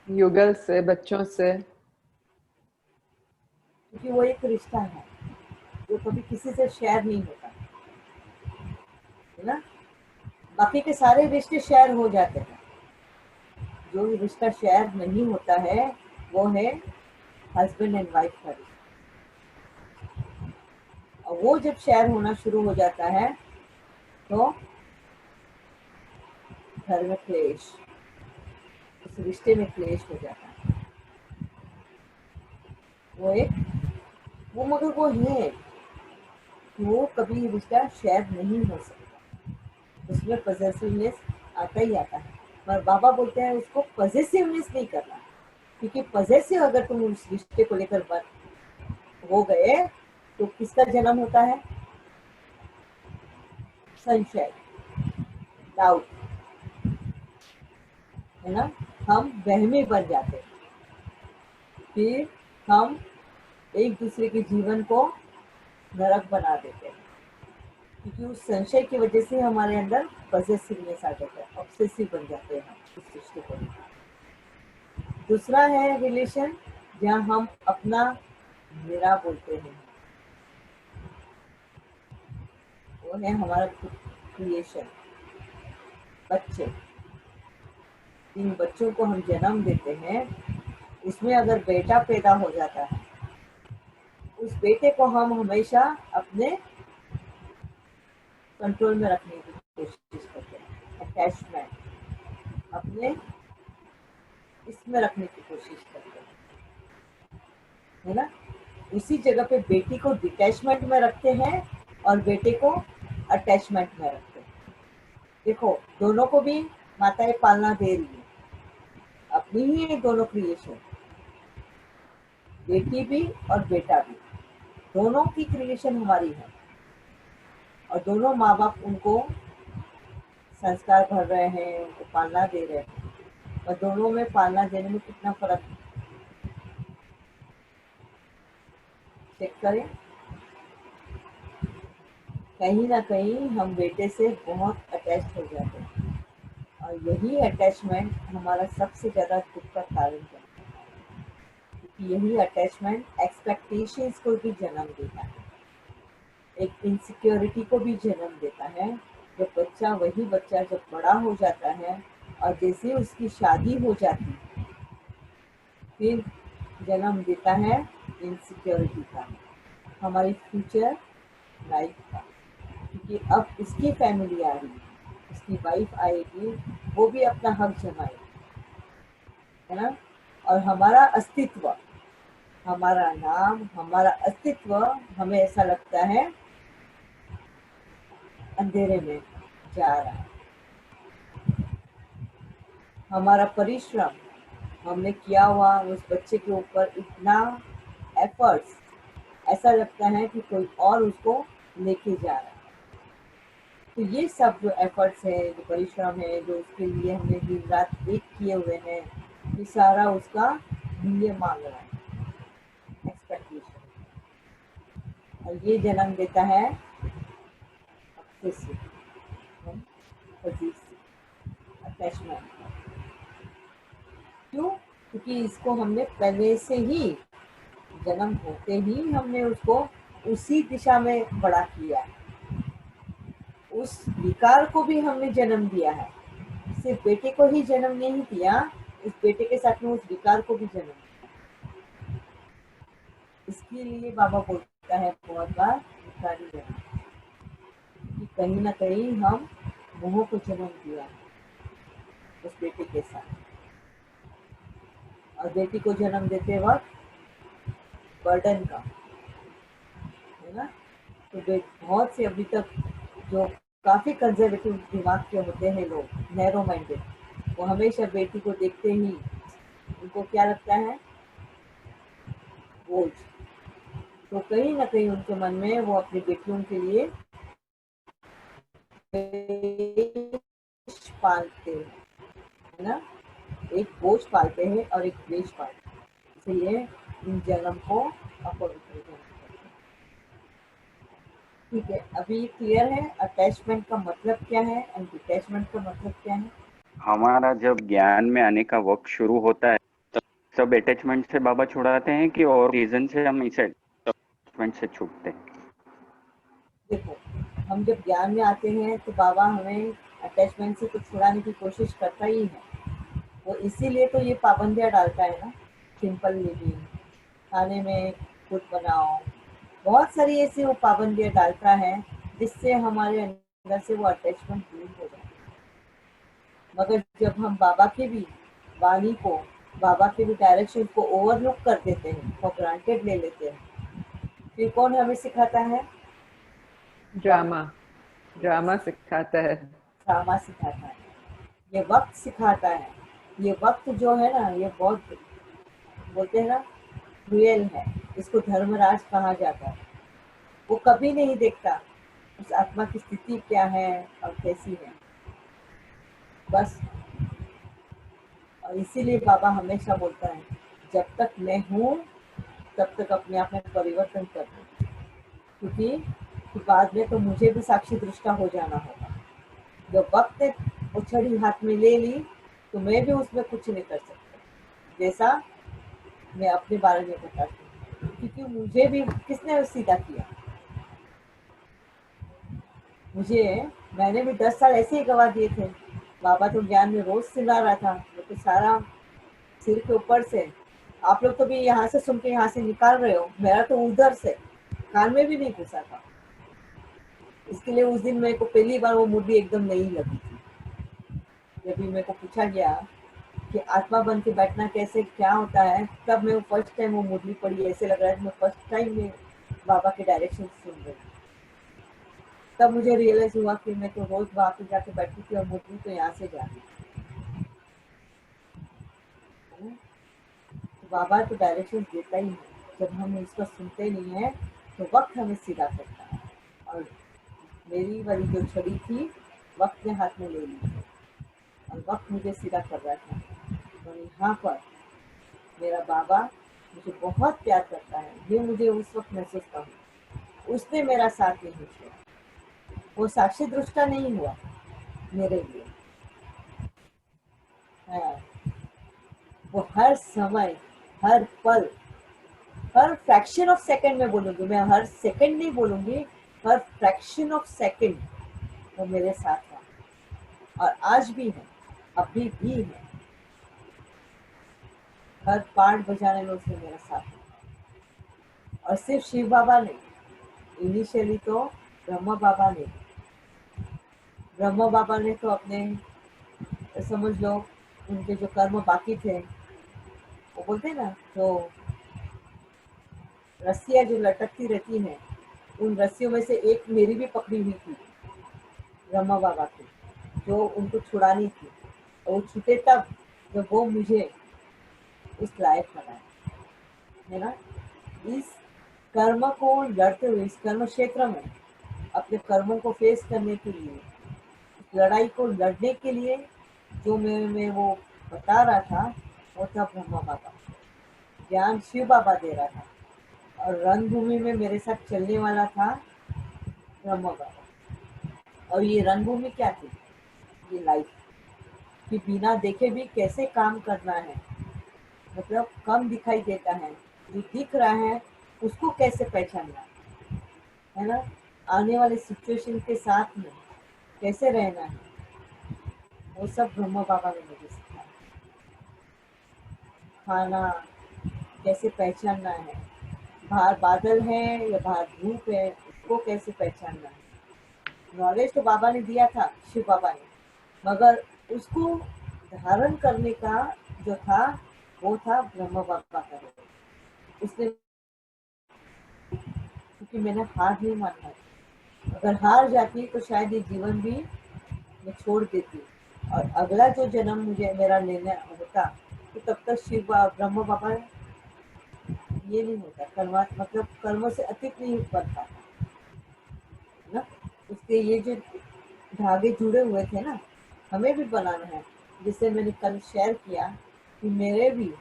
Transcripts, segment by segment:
युगल से, बच्चों से, क्योंकि वो एक रिश्ता है जो कभी किसी से शेयर नहीं होता, है ना। बाकी के सारे रिश्ते शेयर हो जाते हैं, जो रिश्ता शेयर नहीं होता है वो है हस्बैंड एंड वाइफ का रिश्ता। और वो जब शेयर होना शुरू हो जाता है तो घर में क्लेश, उस रिश्ते में क्लेश हो जाता है। वो मगर वो है कि वो कभी रिश्ता शेयर नहीं हो सकता, उसमें पॉजेसिवनेस आता ही आता है। पर बाबा बोलते हैं उसको पॉजेसिवनेस नहीं करना, क्योंकि पॉजेसिव अगर तुम उस रिश्ते को लेकर हो गए तो किसका जन्म होता है? संशय, डाउट, है ना। हम वहमी बन जाते हैं, फिर हम एक दूसरे के जीवन को नरक बना देते हैं, क्योंकि उस संशय की वजह से हमारे अंदर पॉजेसिवनेस आ जाता है, ऑब्सेसिव बन जाते हैं हम उस रिश्ते को। दूसरा है रिलेशन जहाँ हम अपना मेरा बोलते हैं, वो है हमारा क्रिएशन, बच्चे। जिन बच्चों को हम जन्म देते हैं उसमें अगर बेटा पैदा हो जाता है, उस बेटे को हम हमेशा अपने कंट्रोल में रखने की कोशिश करते हैं, अटैचमेंट अपने इसमें रखने की कोशिश करते हैं, है ना। उसी जगह पे बेटी को डिटैचमेंट में रखते हैं और बेटे को अटैचमेंट में रखते हैं। देखो दोनों को भी माताएं पालना दे रही है, अपनी ही है दोनों क्रिएशन, बेटी भी और बेटा भी, दोनों की क्रिएशन हमारी है। और दोनों माँ बाप उनको संस्कार भर रहे हैं, उनको पालना दे रहे हैं, और दोनों में पालना देने में कितना फर्क है, चेक करें। कहीं ना कहीं हम बेटे से बहुत अटैच हो जाते हैं, और यही अटैचमेंट हमारा सबसे ज़्यादा दुख का कारण बनता है, क्योंकि यही अटैचमेंट एक्सपेक्टेशंस को भी जन्म देता है, एक इनसिक्योरिटी को भी जन्म देता है। वही बच्चा जब बड़ा हो जाता है और जैसे उसकी शादी हो जाती है, फिर जन्म देता है इनसिक्योरिटी का, हमारी फ्यूचर लाइफ का, क्योंकि अब उसकी फैमिली आ रही है, उसकी वाइफ आएगी, वो भी अपना हक जमाएगी, है ना। और हमारा अस्तित्व, हमारा नाम, हमारा अस्तित्व हमें ऐसा लगता है अंधेरे में जा रहा है। हमारा परिश्रम, हमने किया हुआ उस बच्चे के ऊपर इतना एफर्ट्स, ऐसा लगता है कि कोई और उसको लेके जा रहा है। तो ये सब जो एफर्ट्स है, जो परिश्रम है, जो उसके लिए हमने दिन रात एक किए हुए हैं, ये सारा उसका मूल्य मांग रहा है, एक्सपेक्टेशन। और ये जन्म देता है अटैचमेंट। क्यों? क्योंकि इसको हमने पहले से ही, जन्म होते ही हमने उसको उसी दिशा में बड़ा किया है, उस विकार को भी हमने जन्म दिया है। सिर्फ बेटे को ही जन्म नहीं दिया, उस बेटे के साथ में उस विकार को भी जन्म दिया। इसके लिए बाबा बोलता है बहुत बार विकारी जन्म, कि कहीं ना कहीं हम मोह को जन्म दिया है उस बेटे के साथ। और बेटी को जन्म देते वक्त बर्डन का, है ना। तो बहुत से अभी तक जो काफी कंजर्वेटिव दिमाग के होते हैं लोग, नैरो माइंडेड, वो हमेशा बेटी को देखते ही उनको क्या लगता है? बोझ। तो कहीं ना कहीं उनके मन में वो अपनी बेटियों के लिए पालते हैं, है ना, एक बोझ पालते हैं और एक द्वेष पालते हैं, इसलिए इन जन्म को अपवित्र जन्म कहते हैं। ठीक है, अभी क्लियर है अटैचमेंट का मतलब क्या है एंड डिटैचमेंट का मतलब क्या है? हमारा जब ज्ञान में आने का वक्त शुरू होता है सब अटैचमेंट से बाबा छुड़ाते हैं कि और रीजन से हम इस अटैचमेंट से छूटते हैं? देखो, हम जब ज्ञान में आते हैं तो बाबा हमें अटैचमेंट से तो छुड़ाने की कोशिश करता ही है। वो इसीलिए तो ये पाबंदियां डालता है ना, सिंपल लिविंग, खाने में खुद बनाओ, बहुत सारी ऐसी वो पाबंदियां डालता है जिससे हमारे अंदर से वो अटैचमेंट दूर हो जाए। मगर जब हम बाबा की भी वाणी को, बाबा के भी डायरेक्शन को ओवरलुक कर देते हैं, फॉर ग्रांटेड ले लेते हैं, फिर कौन हमें सिखाता है? ड्रामा। ड्रामा सिखाता है। ड्रामा सिखाता है, ये वक्त सिखाता है। ये वक्त जो है ना, ये बहुत, बोलते हैं ना, क्रूएल है। इसको धर्मराज कहा जाता है। वो कभी नहीं देखता उस आत्मा की स्थिति क्या है और कैसी है, बस। और इसीलिए बाबा हमेशा बोलता है, जब तक मैं हूँ तब तक अपने आप में परिवर्तन कर दो, क्योंकि फिर बाद में तो मुझे भी साक्षी दृष्टा हो जाना होगा। जब वक्त ने वो छड़ी हाथ में ले ली तो मैं भी उसमें कुछ नहीं कर सकती। जैसा मैं अपने बारे में बताती हूँ, क्योंकि मुझे भी किसने सीधा किया, मैंने भी 10 साल ऐसे ही गवा दिए थे। बाबा तो ज्ञान में रोज सुना रहा था, वो तो सारा सिर के ऊपर से। आप लोग तो भी यहाँ से सुन के यहाँ से निकाल रहे हो, मेरा तो उधर से कान में भी नहीं घुसा था। इसके लिए उस दिन मेरे को पहली बार वो मुरली एकदम नई लगी थी। जब भी मेरे को पूछा गया कि आत्मा बन के बैठना कैसे, क्या होता है, तब मैं फर्स्ट टाइम वो मुरली पढ़ी। ऐसे लग रहा है मैं फर्स्ट टाइम में बाबा के डायरेक्शन सुन रही। तब मुझे रियलाइज हुआ कि मैं तो रोज वहां पे जाके बैठती थी और मुरली तो यहाँ से जा रही थी। तो बाबा तो डायरेक्शन देता ही है, जब हम उसका सुनते नहीं है तो वक्त हमें सीधा करता है। और मेरी वाली जो छड़ी थी, वक्त ने हाथ में ले ली थी और वक्त मुझे सीधा कर रहा था। और यहाँ पर मेरा बाबा मुझे बहुत प्यार करता है, ये मुझे उस वक्त महसूस था। उसने मेरा साथ नहीं छोड़ा, वो साक्षी दृष्टा नहीं हुआ मेरे लिए। हाँ, वो हर समय, हर पल, हर फ्रैक्शन ऑफ सेकंड में बोलूंगी, मैं हर सेकंड नहीं बोलूंगी, हर फ्रैक्शन ऑफ सेकंड वो मेरे साथ था और आज भी है, अभी भी है। हर पार्ट बजाने में उसने मेरा साथ दिया। और सिर्फ शिव बाबा नहीं, इनिशियली तो ब्रह्मा बाबा ने, तो अपने, समझ लो, उनके जो कर्म बाकी थे, वो बोलते हैं ना, जो रस्सियाँ जो लटकती रहती हैं, उन रस्सियों में से एक मेरी भी पकड़ी हुई थी ब्रह्मा बाबा की, जो उनको छुड़ानी थी। और वो छूटे तब जब वो मुझे उस लायक बनाए, है ना। इस कर्म को लड़ते हुए, इस कर्म क्षेत्र में अपने कर्मों को फेस करने के लिए, लड़ाई को लड़ने के लिए जो मैं वो बता रहा था, वो था ब्रह्मा बाबा। ज्ञान शिव बाबा दे रहा था और रणभूमि में मेरे साथ चलने वाला था ब्रह्मा बाबा। और ये रणभूमि क्या थी? ये लाइफ कि बिना देखे भी कैसे काम करना है, मतलब कम दिखाई देता है, जो दिख रहा है उसको कैसे पहचानना है ना, आने वाले सिचुएशन के साथ में कैसे रहना है, वो सब ब्रह्मा बाबा ने मुझे सिखाया। खाना कैसे पहचानना है, बाहर बादल है या बाहर धूप है, उसको कैसे पहचानना है। नॉलेज तो बाबा ने दिया था, शिव बाबा ने, मगर उसको धारण करने का जो था, वो था ब्रह्मा बाबा का। उसने, क्योंकि मैंने हार नहीं माना, अगर हार जाती तो शायद ये जीवन भी मैं छोड़ देती और अगला जो जन्म मुझे मेरा लेना होता, तो तब तक ब्रह्म बाबा ये नहीं होता, कर्म मतलब कर्मों से अतीत नहीं बनता ना। उसके ये जो धागे जुड़े हुए थे ना, हमें भी बनाना है। जिससे मैंने कल शेयर किया कि मेरे भी,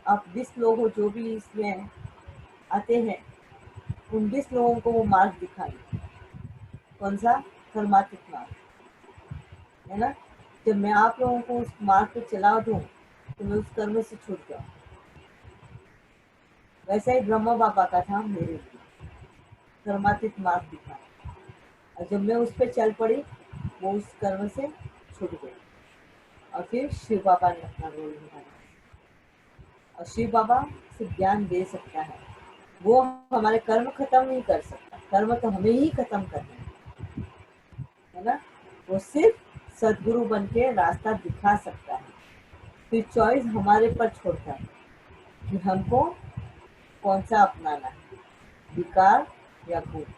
आप 20 लोग हो जो भी इसमें आते हैं, उन 20 लोगों को वो मार्ग दिखाई। कौन सा? कर्मातीत मार्ग, है ना। जब मैं आप लोगों को उस मार्ग पे चला दूं तो मैं उस कर्म से छूट जाऊँ। वैसे ही ब्रह्मा बाबा का था मेरे लिए, कर्मातीत मार्ग दिखाना। और जब मैं उस पर चल पड़ी, वो उस कर्म से छूट गई। और फिर शिव बाबा ने अपना रोल निभाया। और शिव बाबा सिर्फ ज्ञान दे सकता है, वो हमारे कर्म खत्म नहीं कर सकता। कर्म तो हमें ही खत्म करना है ना। वो सिर्फ सदगुरु बन के रास्ता दिखा सकता है। फिर चॉइस हमारे पर छोड़ता है कि हमको कौन सा अपनाना है, विकार या भूख।